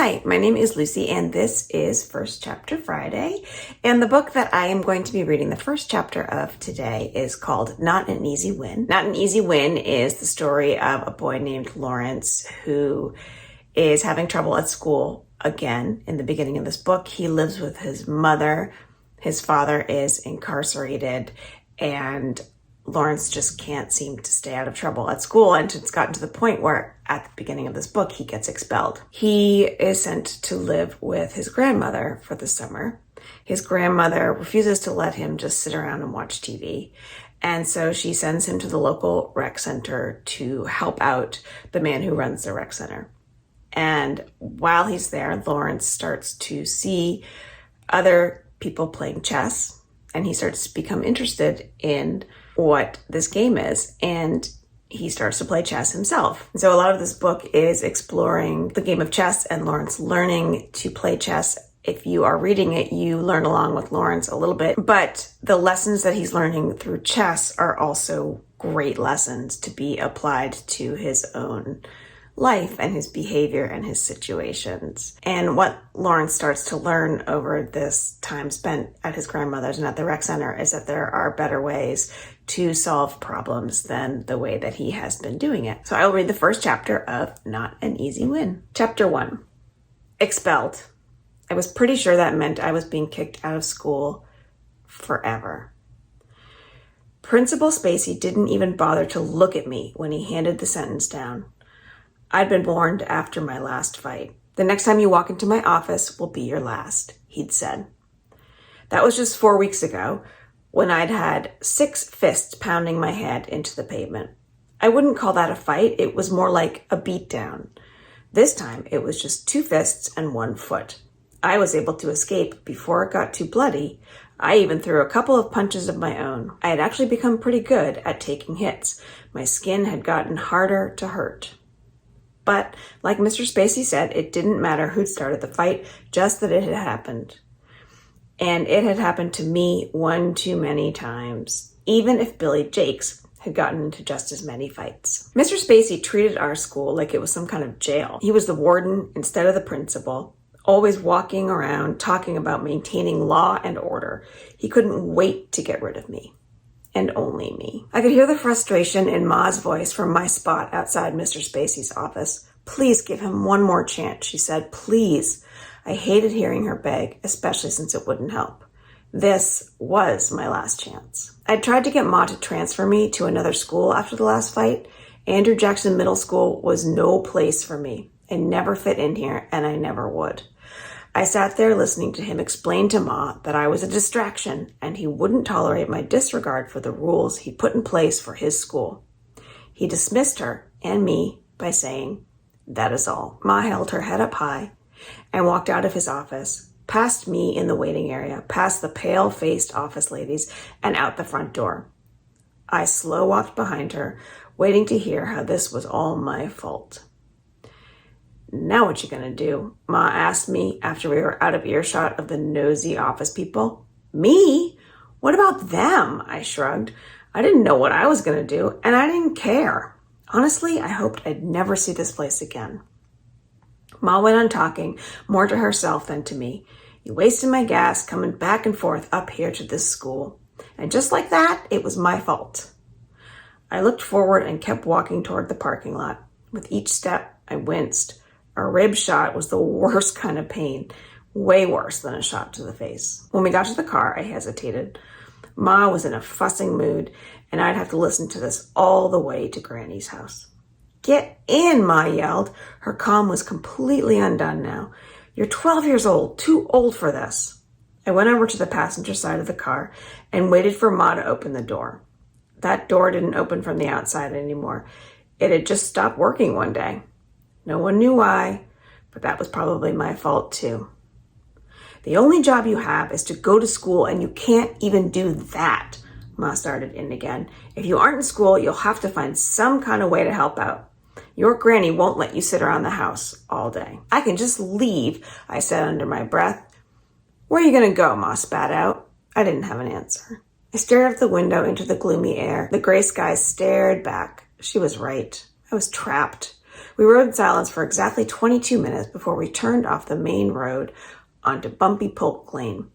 Hi, my name is Lucy, and this is First Chapter Friday. And the book that I am going to be reading the first chapter of today is called Not an Easy Win. Not an Easy Win is the story of a boy named Lawrence who is having trouble at school again. In the beginning of this book, he lives with his mother. His father is incarcerated, and Lawrence just can't seem to stay out of trouble at school, and it's gotten to the point where at the beginning of this book, he gets expelled. He is sent to live with his grandmother for the summer. His grandmother refuses to let him just sit around and watch TV, and so she sends him to the local rec center to help out the man who runs the rec center. And while he's there, Lawrence starts to see other people playing chess, and he starts to become interested in what this game is, and he starts to play chess himself. And so a lot of this book is exploring the game of chess and Lawrence learning to play chess. If you are reading it, you learn along with Lawrence a little bit, but the lessons that he's learning through chess are also great lessons to be applied to his own life and his behavior and his situations. And what Lawrence starts to learn over this time spent at his grandmother's and at the rec center is that there are better ways to solve problems than the way that he has been doing it. So I will read the first chapter of Not an Easy Win. Chapter 1, Expelled. I was pretty sure that meant I was being kicked out of school forever. Principal Spacey didn't even bother to look at me when he handed the sentence down. I'd been warned after my last fight. The next time you walk into my office will be your last, he'd said. That was just 4 weeks ago, when I'd had 6 fists pounding my head into the pavement. I wouldn't call that a fight. It was more like a beatdown. This time, it was just 2 fists and 1 foot. I was able to escape before it got too bloody. I even threw a couple of punches of my own. I had actually become pretty good at taking hits. My skin had gotten harder to hurt. But like Mr. Spacey said, it didn't matter who'd started the fight, just that it had happened. And it had happened to me one too many times, even if Billy Jakes had gotten into just as many fights. Mr. Spacey treated our school like it was some kind of jail. He was the warden instead of the principal, always walking around talking about maintaining law and order. He couldn't wait to get rid of me. And only me. I could hear the frustration in Ma's voice from my spot outside Mr. Spacey's office. Please give him one more chance, she said. Please. I hated hearing her beg, especially since it wouldn't help. This was my last chance. I tried to get Ma to transfer me to another school after the last fight. Andrew Jackson Middle School was no place for me. I never fit in here, and I never would. I sat there listening to him explain to Ma that I was a distraction and he wouldn't tolerate my disregard for the rules he put in place for his school. He dismissed her and me by saying, "That is all." Ma held her head up high and walked out of his office, past me in the waiting area, past the pale-faced office ladies, and out the front door. I slow walked behind her, waiting to hear how this was all my fault. "Now what you gonna do?" Ma asked me after we were out of earshot of the nosy office people. "Me? What about them?" I shrugged. I didn't know what I was gonna do, and I didn't care. Honestly, I hoped I'd never see this place again. Ma went on talking, more to herself than to me. "You wasted my gas coming back and forth up here to this school. And just like that, it was my fault." I looked forward and kept walking toward the parking lot. With each step, I winced. A rib shot was the worst kind of pain, way worse than a shot to the face. When we got to the car, I hesitated. Ma was in a fussing mood, and I'd have to listen to this all the way to Granny's house. "Get in," Ma yelled. Her calm was completely undone now. "You're 12 years old, too old for this." I went over to the passenger side of the car and waited for Ma to open the door. That door didn't open from the outside anymore. It had just stopped working one day. No one knew why, but that was probably my fault too. "The only job you have is to go to school, and you can't even do that," Ma started in again. "If you aren't in school, you'll have to find some kind of way to help out. Your granny won't let you sit around the house all day." "I can just leave," I said under my breath. "Where are you going to go?" Ma spat out. I didn't have an answer. I stared out the window into the gloomy air. The gray skies stared back. She was right. I was trapped. We rode in silence for exactly 22 minutes before we turned off the main road onto bumpy Polk Lane.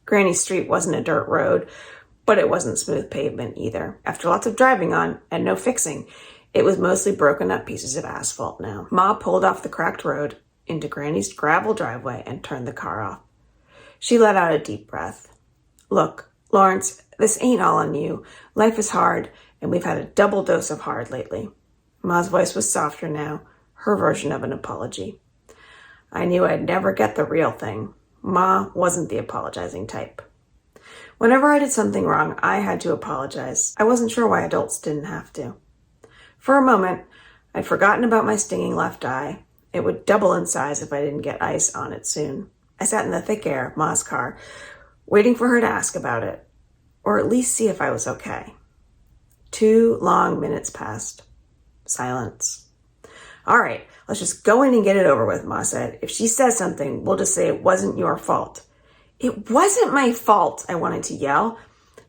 Granny Street wasn't a dirt road, but it wasn't smooth pavement either. After lots of driving on and no fixing, it was mostly broken up pieces of asphalt now. Ma pulled off the cracked road into Granny's gravel driveway and turned the car off. She let out a deep breath. "Look, Lawrence, this ain't all on you. Life is hard, and we've had a double dose of hard lately." Ma's voice was softer now, her version of an apology. I knew I'd never get the real thing. Ma wasn't the apologizing type. Whenever I did something wrong, I had to apologize. I wasn't sure why adults didn't have to. For a moment, I'd forgotten about my stinging left eye. It would double in size if I didn't get ice on it soon. I sat in the thick air of Ma's car, waiting for her to ask about it, or at least see if I was okay. 2 long minutes passed. Silence. "All right, let's just go in and get it over with," Ma said. "If she says something, we'll just say it wasn't your fault." It wasn't my fault, I wanted to yell,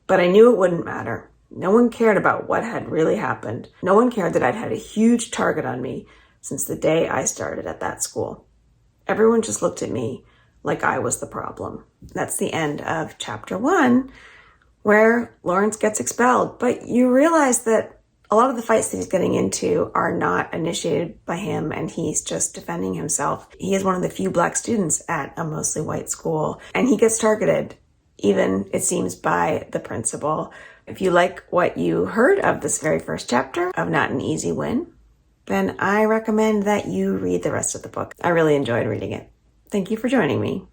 but I knew it wouldn't matter. No one cared about what had really happened. No one cared that I'd had a huge target on me since the day I started at that school. Everyone just looked at me like I was the problem. That's the end of chapter 1, where Lawrence gets expelled. But you realize that a lot of the fights that he's getting into are not initiated by him, and he's just defending himself. He is one of the few Black students at a mostly white school, and he gets targeted, even, it seems, by the principal. If you like what you heard of this very first chapter of Not an Easy Win, then I recommend that you read the rest of the book. I really enjoyed reading it. Thank you for joining me.